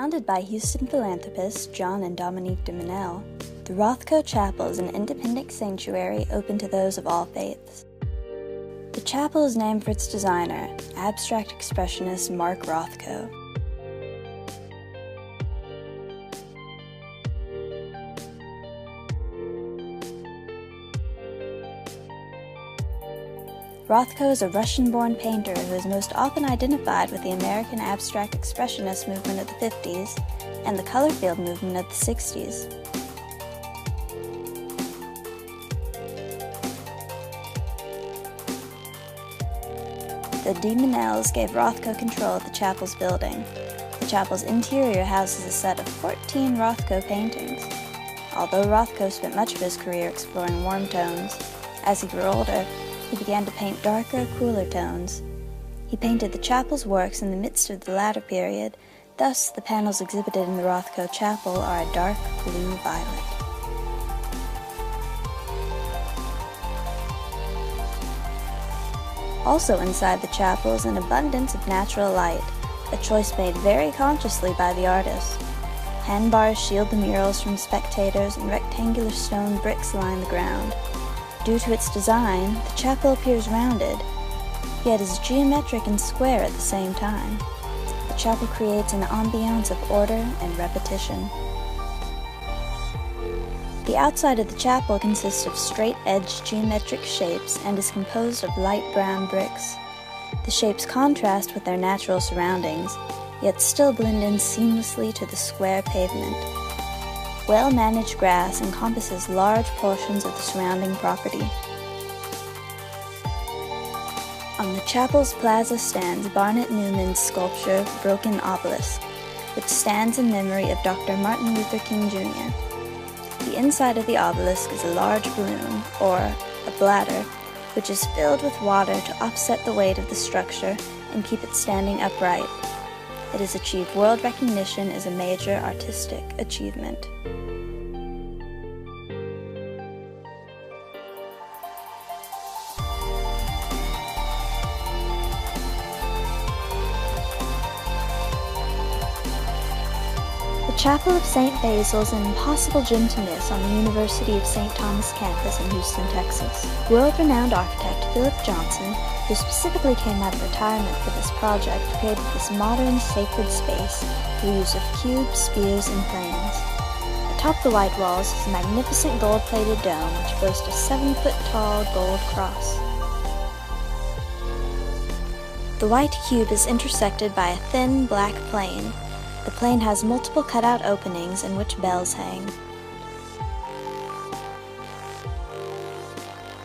Founded by Houston philanthropists John and Dominique de Menel, the Rothko Chapel is an independent sanctuary open to those of all faiths. The chapel is named for its designer, abstract expressionist Mark Rothko. Rothko is a Russian-born painter who is most often identified with the American abstract expressionist movement of the 50s and the color field movement of the 60s. The de Menels gave Rothko control of the chapel's building. The chapel's interior houses a set of 14 Rothko paintings. Although Rothko spent much of his career exploring warm tones, as he grew older, he began to paint darker, cooler tones. He painted the chapel's works in the midst of the latter period, thus the panels exhibited in the Rothko Chapel are a dark blue-violet. Also inside the chapel is an abundance of natural light, a choice made very consciously by the artist. Handbars shield the murals from spectators and rectangular stone bricks line the ground. Due to its design, the chapel appears rounded, yet is geometric and square at the same time. The chapel creates an ambiance of order and repetition. The outside of the chapel consists of straight-edged geometric shapes and is composed of light brown bricks. The shapes contrast with their natural surroundings, yet still blend in seamlessly to the square pavement. Well-managed grass encompasses large portions of the surrounding property. On the chapel's plaza stands Barnett Newman's sculpture Broken Obelisk, which stands in memory of Dr. Martin Luther King Jr. The inside of the obelisk is a large balloon, or a bladder, which is filled with water to offset the weight of the structure and keep it standing upright. It has achieved world recognition as a major artistic achievement. The Chapel of St. Basil is an impossible gem to miss on the University of St. Thomas campus in Houston, Texas. World-renowned architect Philip Johnson, who specifically came out of retirement for this project, created this modern, sacred space through use of cubes, spheres, and planes. Atop the white walls is a magnificent gold-plated dome which boasts a 7-foot-tall gold cross. The white cube is intersected by a thin, black plane. The plane has multiple cutout openings in which bells hang.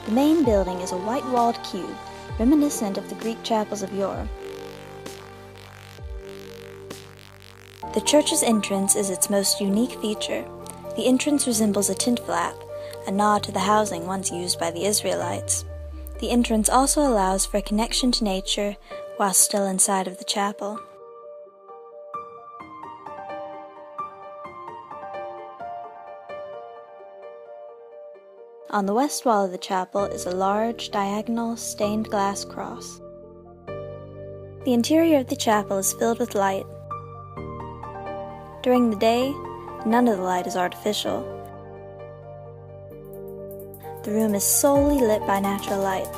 The main building is a white-walled cube, reminiscent of the Greek chapels of yore. The church's entrance is its most unique feature. The entrance resembles a tent flap, a nod to the housing once used by the Israelites. The entrance also allows for a connection to nature while still inside of the chapel. On the west wall of the chapel is a large, diagonal, stained glass cross. The interior of the chapel is filled with light. During the day, none of the light is artificial. The room is solely lit by natural light.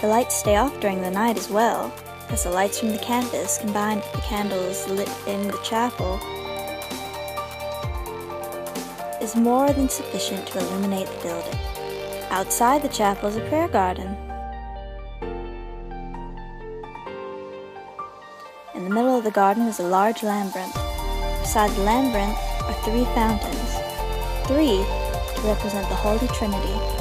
The lights stay off during the night as well, as the lights from the campus combined with the candles lit in the chapel is more than sufficient to illuminate the building. Outside the chapel is a prayer garden. In the middle of the garden is a large labyrinth. Beside the labyrinth are 3 fountains, 3 to represent the Holy Trinity.